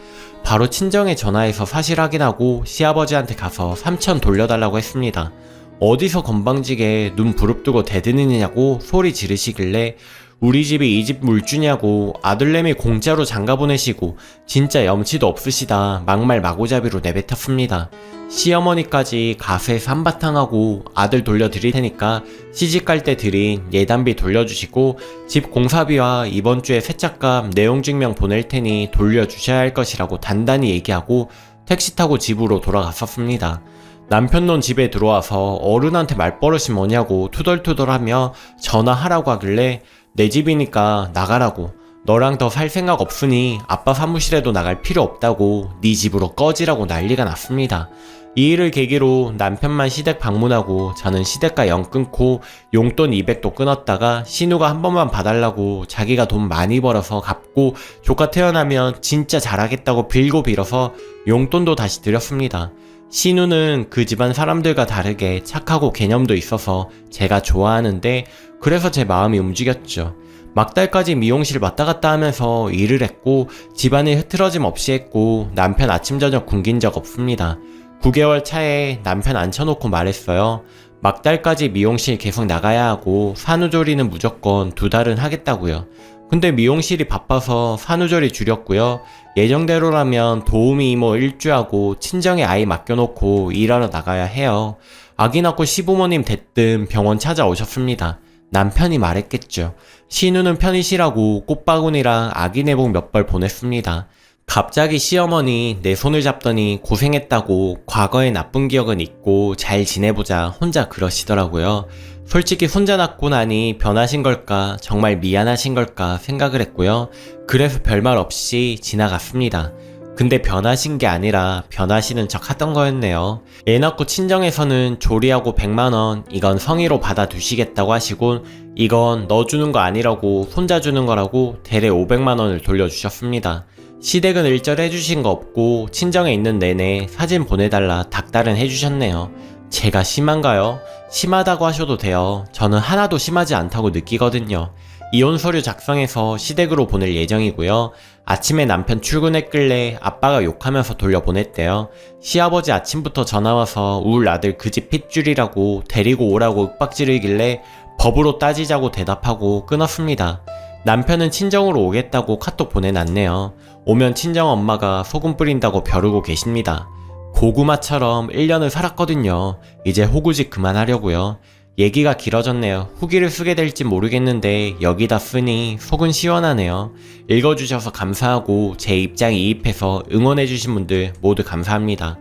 바로 친정에 전화해서 사실 확인하고 시아버지한테 가서 3,000 돌려달라고 했습니다. 어디서 건방지게 눈 부릅뜨고 대드느냐고 소리 지르시길래 우리 집이 이 집 물주냐고 아들내미 공짜로 장가 보내시고 진짜 염치도 없으시다 막말 마구잡이로 내뱉었습니다. 시어머니까지 가수해서 한바탕하고 아들 돌려드릴 테니까 시집갈 때 드린 예단비 돌려주시고 집 공사비와 이번 주에 세차값 내용증명 보낼 테니 돌려주셔야 할 것이라고 단단히 얘기하고 택시 타고 집으로 돌아갔었습니다. 남편 놈 집에 들어와서 어른한테 말버릇이 뭐냐고 투덜투덜하며 전화하라고 하길래 내 집이니까 나가라고 너랑 더 살 생각 없으니 아빠 사무실에도 나갈 필요 없다고 네 집으로 꺼지라고 난리가 났습니다. 이 일을 계기로 남편만 시댁 방문하고 저는 시댁과 연 끊고 용돈 200도 끊었다가 신우가 한 번만 봐달라고 자기가 돈 많이 벌어서 갚고 조카 태어나면 진짜 잘하겠다고 빌고 빌어서 용돈도 다시 드렸습니다. 신우는 그 집안 사람들과 다르게 착하고 개념도 있어서 제가 좋아하는데 그래서 제 마음이 움직였죠. 막달까지 미용실 왔다 갔다 하면서 일을 했고 집안일 흐트러짐 없이 했고 남편 아침 저녁 굶긴 적 없습니다. 9개월 차에 남편 앉혀놓고 말했어요. 막달까지 미용실 계속 나가야 하고 산후조리는 무조건 2달은 하겠다고요. 근데 미용실이 바빠서 산후조리 줄였고요. 예정대로라면 도우미 이모 1주하고 친정에 아이 맡겨놓고 일하러 나가야 해요. 아기 낳고 시부모님 대뜸 병원 찾아오셨습니다. 남편이 말했겠죠. 신우는 편히 쉬라고 꽃바구니랑 아기 내복 몇 벌 보냈습니다. 갑자기 시어머니 내 손을 잡더니 고생했다고 과거의 나쁜 기억은 잊고 잘 지내보자 혼자 그러시더라고요. 솔직히 혼자 낳고 나니 변하신 걸까 정말 미안하신 걸까 생각을 했고요. 그래서 별말 없이 지나갔습니다. 근데 변하신 게 아니라 변하시는 척 하던 거였네요. 애 낳고 친정에서는 조리하고 100만원 이건 성의로 받아두시겠다고 하시고 이건 너 주는 거 아니라고 손자 주는 거라고 대래 500만원을 돌려주셨습니다. 시댁은 일절 해주신 거 없고 친정에 있는 내내 사진 보내달라 닥달은 해주셨네요. 제가 심한가요? 심하다고 하셔도 돼요. 저는 하나도 심하지 않다고 느끼거든요. 이혼 서류 작성해서 시댁으로 보낼 예정이고요. 아침에 남편 출근했길래 아빠가 욕하면서 돌려보냈대요. 시아버지 아침부터 전화와서 울 아들 그 집 핏줄이라고 데리고 오라고 윽박지르길래 법으로 따지자고 대답하고 끊었습니다. 남편은 친정으로 오겠다고 카톡 보내놨네요. 오면 친정 엄마가 소금 뿌린다고 벼르고 계십니다. 고구마처럼 1년을 살았거든요. 이제 호구짓 그만하려고요. 얘기가 길어졌네요. 후기를 쓰게 될지 모르겠는데 여기다 쓰니 속은 시원하네요. 읽어주셔서 감사하고 제 입장에 이입해서 응원해주신 분들 모두 감사합니다.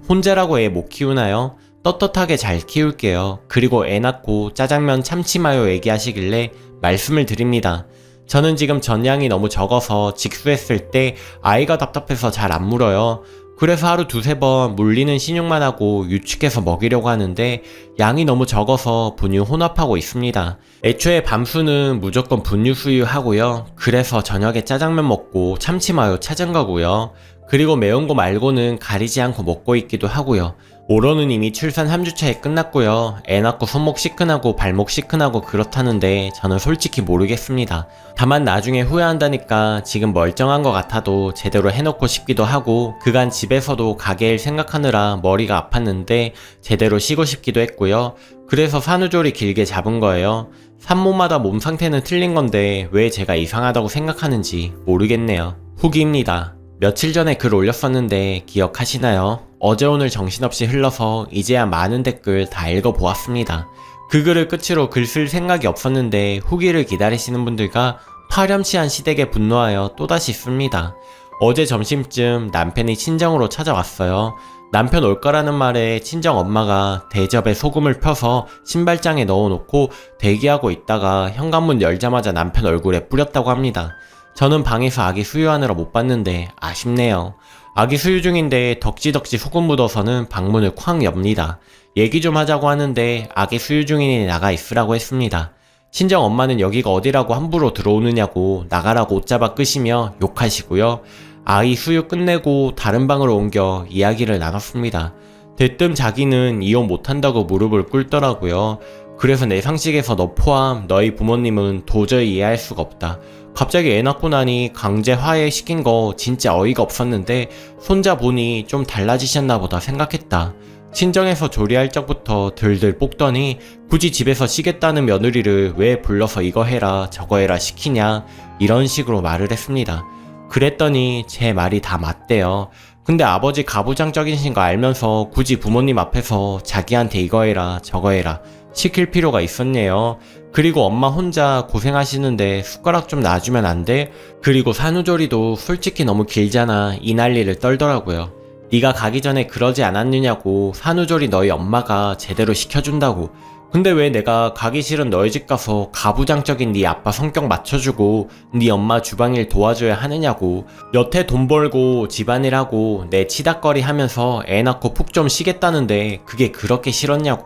혼자라고 애 못 키우나요? 떳떳하게 잘 키울게요. 그리고 애 낳고 짜장면 참치마요 얘기하시길래 말씀을 드립니다. 저는 지금 전량이 너무 적어서 직수했을 때 아이가 답답해서 잘 안 물어요. 그래서 하루 두세 번 물리는 신용만 하고 유축해서 먹이려고 하는데 양이 너무 적어서 분유 혼합하고 있습니다. 애초에 밤수는 무조건 분유 수유 하고요. 그래서 저녁에 짜장면 먹고 참치마요 찾은 거고요. 그리고 매운 거 말고는 가리지 않고 먹고 있기도 하고요. 오로는 이미 출산 3주차에 끝났고요. 애 낳고 손목 시큰하고 발목 시큰하고 그렇다는데 저는 솔직히 모르겠습니다. 다만 나중에 후회한다니까 지금 멀쩡한 것 같아도 제대로 해놓고 싶기도 하고 그간 집에서도 가게 일 생각하느라 머리가 아팠는데 제대로 쉬고 싶기도 했고요. 그래서 산후조리 길게 잡은 거예요. 산모마다 몸 상태는 틀린 건데 왜 제가 이상하다고 생각하는지 모르겠네요. 후기입니다. 며칠 전에 글 올렸었는데 기억하시나요? 어제 오늘 정신없이 흘러서 이제야 많은 댓글 다 읽어보았습니다. 그 글을 끝으로 글 쓸 생각이 없었는데 후기를 기다리시는 분들과 파렴치한 시댁에 분노하여 또다시 씁니다. 어제 점심쯤 남편이 친정으로 찾아왔어요. 남편 올 거라는 말에 친정 엄마가 대접에 소금을 펴서 신발장에 넣어놓고 대기하고 있다가 현관문 열자마자 남편 얼굴에 뿌렸다고 합니다. 저는 방에서 아기 수유하느라 못 봤는데 아쉽네요. 아기 수유 중인데 덕지덕지 소금 묻어서는 방문을 쾅 엽니다. 얘기 좀 하자고 하는데 아기 수유 중이니 나가 있으라고 했습니다. 친정 엄마는 여기가 어디라고 함부로 들어오느냐고 나가라고 옷잡아 끄시며 욕하시고요. 아이 수유 끝내고 다른 방으로 옮겨 이야기를 나눴습니다. 대뜸 자기는 이혼 못한다고 무릎을 꿇더라고요. 그래서 내 상식에서 너 포함 너희 부모님은 도저히 이해할 수가 없다. 갑자기 애 낳고 나니 강제 화해시킨 거 진짜 어이가 없었는데 손자 보니 좀 달라지셨나 보다 생각했다. 친정에서 조리할 적부터 들들 볶더니 굳이 집에서 쉬겠다는 며느리를 왜 불러서 이거 해라 저거 해라 시키냐 이런 식으로 말을 했습니다. 그랬더니 제 말이 다 맞대요. 근데 아버지 가부장적이신 거 알면서 굳이 부모님 앞에서 자기한테 이거 해라 저거 해라 시킬 필요가 있었네요. 그리고 엄마 혼자 고생하시는데 숟가락 좀 놔주면 안 돼? 그리고 산후조리도 솔직히 너무 길잖아 이 난리를 떨더라고요. 네가 가기 전에 그러지 않았느냐고 산후조리 너희 엄마가 제대로 시켜준다고. 근데 왜 내가 가기 싫은 너희 집 가서 가부장적인 네 아빠 성격 맞춰주고 네 엄마 주방일 도와줘야 하느냐고. 여태 돈 벌고 집안일하고 내 치닥거리 하면서 애 낳고 푹 좀 쉬겠다는데 그게 그렇게 싫었냐고.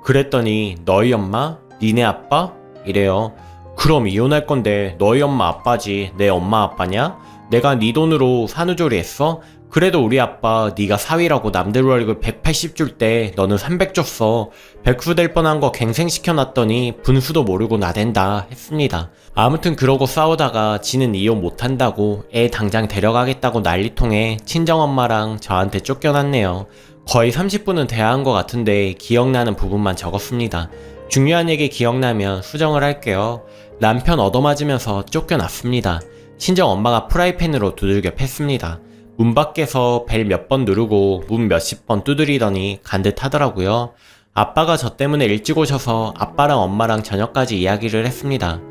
그랬더니 너희 엄마? 니네 아빠? 이래요. 그럼 이혼할 건데 너희 엄마 아빠지 내 엄마 아빠냐? 내가 네 돈으로 산후조리 했어? 그래도 우리 아빠 네가 사위라고 남들 월급 180 줄 때 너는 300 줬어. 백수 될 뻔한 거 갱생시켜놨더니 분수도 모르고 나댄다 했습니다. 아무튼 그러고 싸우다가 지는 이혼 못한다고 애 당장 데려가겠다고 난리통에 친정엄마랑 저한테 쫓겨났네요. 거의 30분은 대화한 것 같은데 기억나는 부분만 적었습니다. 중요한 얘기 기억나면 수정을 할게요. 남편 얻어맞으면서 쫓겨났습니다. 친정 엄마가 프라이팬으로 두들겨 팼습니다. 문 밖에서 벨 몇 번 누르고 문 몇십 번 두드리더니 간 듯 하더라고요. 아빠가 저 때문에 일찍 오셔서 아빠랑 엄마랑 저녁까지 이야기를 했습니다.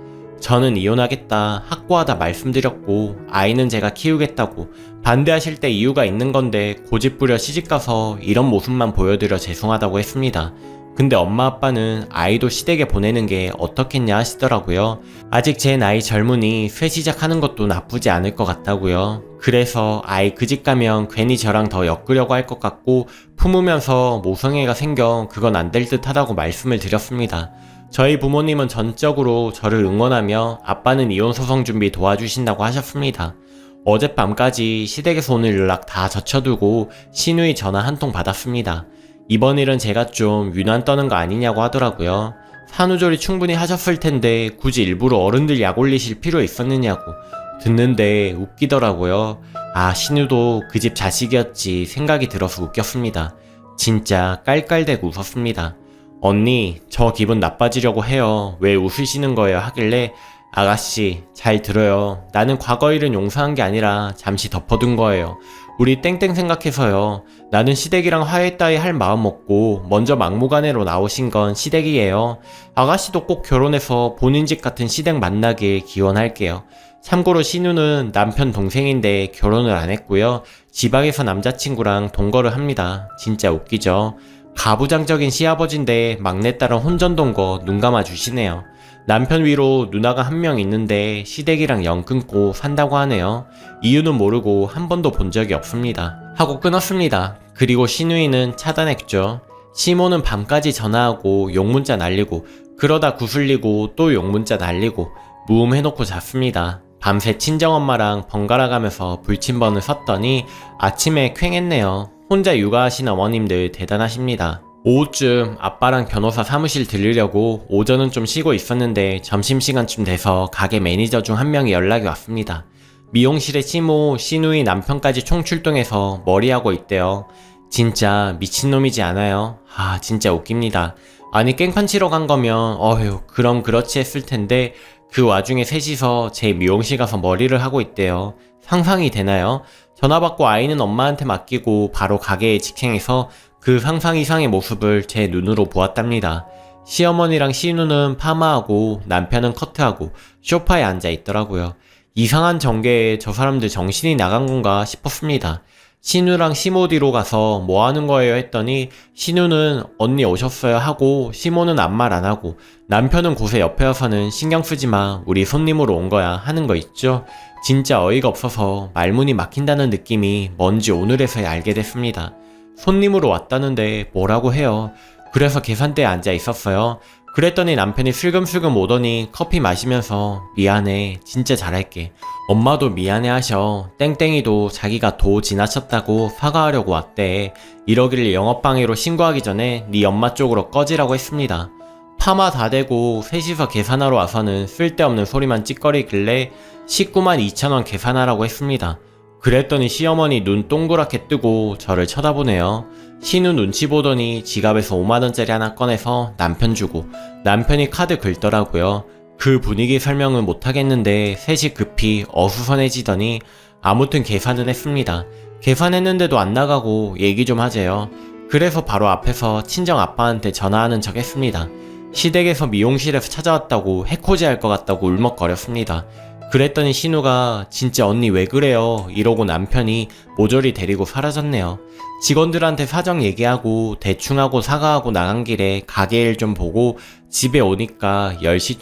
저는 이혼하겠다 확고하다 말씀드렸고 아이는 제가 키우겠다고 반대하실 때 이유가 있는 건데 고집부려 시집가서 이런 모습만 보여드려 죄송하다고 했습니다. 근데 엄마 아빠는 아이도 시댁에 보내는 게 어떻겠냐 하시더라고요. 아직 제 나이 젊으니 새 시작하는 것도 나쁘지 않을 것 같다고요. 그래서 아이 그 집 가면 괜히 저랑 더 엮으려고 할 것 같고 품으면서 모성애가 생겨 그건 안 될 듯 하다고 말씀을 드렸습니다. 저희 부모님은 전적으로 저를 응원하며 아빠는 이혼 소송 준비 도와주신다고 하셨습니다. 어젯밤까지 시댁에서 오는 연락 다 젖혀두고 시누이 전화 한 통 받았습니다. 이번 일은 제가 좀 유난 떠는 거 아니냐고 하더라고요. 산후조리 충분히 하셨을 텐데 굳이 일부러 어른들 약 올리실 필요 있었느냐고. 듣는데 웃기더라고요. 아, 신우도 그 집 자식이었지 생각이 들어서 웃겼습니다. 진짜 깔깔대고 웃었습니다. 언니, 저 기분 나빠지려고 해요. 왜 웃으시는 거예요? 하길래 아가씨, 잘 들어요. 나는 과거 일은 용서한 게 아니라 잠시 덮어둔 거예요. 우리 땡땡 생각해서요. 나는 시댁이랑 화해 따위 할 마음 없고 먼저 막무가내로 나오신 건 시댁이에요. 아가씨도 꼭 결혼해서 본인 집 같은 시댁 만나길 기원할게요. 참고로 신우는 남편 동생인데 결혼을 안 했고요. 지방에서 남자친구랑 동거를 합니다. 진짜 웃기죠? 가부장적인 시아버지인데 막내딸은 혼전동 거 눈 감아 주시네요. 남편 위로 누나가 한 명 있는데 시댁이랑 연 끊고 산다고 하네요. 이유는 모르고 한 번도 본 적이 없습니다. 하고 끊었습니다. 그리고 신우이는 차단했죠. 시모는 밤까지 전화하고 욕문자 날리고 그러다 구슬리고 또 욕문자 날리고 무음해놓고 잤습니다. 밤새 친정엄마랑 번갈아 가면서 불침번을 섰더니 아침에 퀭했네요. 혼자 육아하신 어머님들 대단하십니다. 오후쯤 아빠랑 변호사 사무실 들르려고 오전은 좀 쉬고 있었는데 점심시간쯤 돼서 가게 매니저 중 한 명이 연락이 왔습니다. 미용실에 시모, 시누이 남편까지 총출동해서 머리하고 있대요. 진짜 미친놈이지 않아요? 아, 진짜 웃깁니다. 아니 깽판 치러 간 거면 어휴 그럼 그렇지 했을 텐데 그 와중에 셋이서 제 미용실 가서 머리를 하고 있대요. 상상이 되나요? 전화 받고 아이는 엄마한테 맡기고 바로 가게에 직행해서 그 상상 이상의 모습을 제 눈으로 보았답니다. 시어머니랑 시누는 파마하고 남편은 커트하고 소파에 앉아 있더라고요. 이상한 전개에 저 사람들 정신이 나간 건가 싶었습니다. 시누랑 시모 뒤로 가서 뭐 하는 거예요 했더니 시누는 언니 오셨어요 하고 시모는 아무 말 안 하고 남편은 곳에 옆에 와서는 신경 쓰지 마 우리 손님으로 온 거야 하는 거 있죠. 진짜 어이가 없어서 말문이 막힌다는 느낌이 뭔지 오늘에서야 알게 됐습니다. 손님으로 왔다는데 뭐라고 해요. 그래서 계산대에 앉아 있었어요. 그랬더니 남편이 슬금슬금 오더니 커피 마시면서 미안해 진짜 잘할게. 엄마도 미안해 하셔. 땡땡이도 자기가 도 지나쳤다고 사과하려고 왔대. 이러길래 영업방해로 신고하기 전에 네 엄마 쪽으로 꺼지라고 했습니다. 파마 다 되고 셋이서 계산하러 와서는 쓸데없는 소리만 찌꺼리길래 19만 2천원 계산하라고 했습니다. 그랬더니 시어머니 눈 동그랗게 뜨고 저를 쳐다보네요. 신우 눈치 보더니 지갑에서 5만원짜리 하나 꺼내서 남편 주고 남편이 카드 긁더라고요. 그 분위기 설명은 못하겠는데 셋이 급히 어수선해지더니 아무튼 계산은 했습니다. 계산했는데도 안 나가고 얘기 좀 하재요. 그래서 바로 앞에서 친정 아빠한테 전화하는 척 했습니다. 시댁에서 미용실에서 찾아왔다고 해코지 할 것 같다고 울먹거렸습니다. 그랬더니 신우가 진짜 언니 왜 그래요 이러고 남편이 모조리 데리고 사라졌네요. 직원들한테 사정 얘기하고 대충하고 사과하고 나간 길에 가게 일 좀 보고 집에 오니까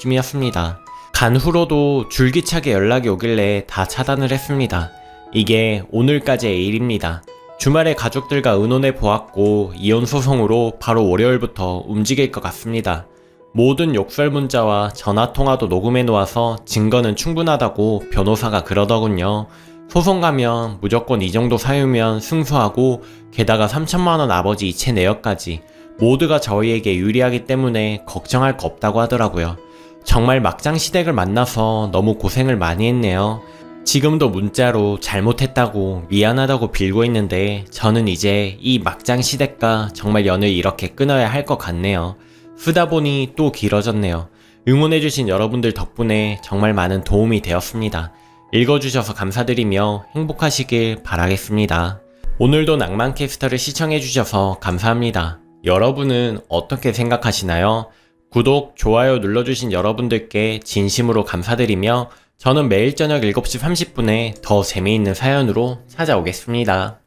10시쯤이었습니다. 간 후로도 줄기차게 연락이 오길래 다 차단을 했습니다. 이게 오늘까지의 일입니다. 주말에 가족들과 의논해 보았고 이혼 소송으로 바로 월요일부터 움직일 것 같습니다. 모든 욕설 문자와 전화통화도 녹음해 놓아서 증거는 충분하다고 변호사가 그러더군요. 소송 가면 무조건 이 정도 사유면 승소하고 게다가 3천만원 아버지 이체 내역까지 모두가 저희에게 유리하기 때문에 걱정할 거 없다고 하더라고요. 정말 막장 시댁을 만나서 너무 고생을 많이 했네요. 지금도 문자로 잘못했다고 미안하다고 빌고 있는데 저는 이제 이 막장 시댁과 정말 연을 이렇게 끊어야 할 것 같네요. 쓰다 보니 또 길어졌네요. 응원해주신 여러분들 덕분에 정말 많은 도움이 되었습니다. 읽어주셔서 감사드리며 행복하시길 바라겠습니다. 오늘도 낭만캐스터를 시청해주셔서 감사합니다. 여러분은 어떻게 생각하시나요? 구독, 좋아요 눌러주신 여러분들께 진심으로 감사드리며 저는 매일 저녁 7시 30분에 더 재미있는 사연으로 찾아오겠습니다.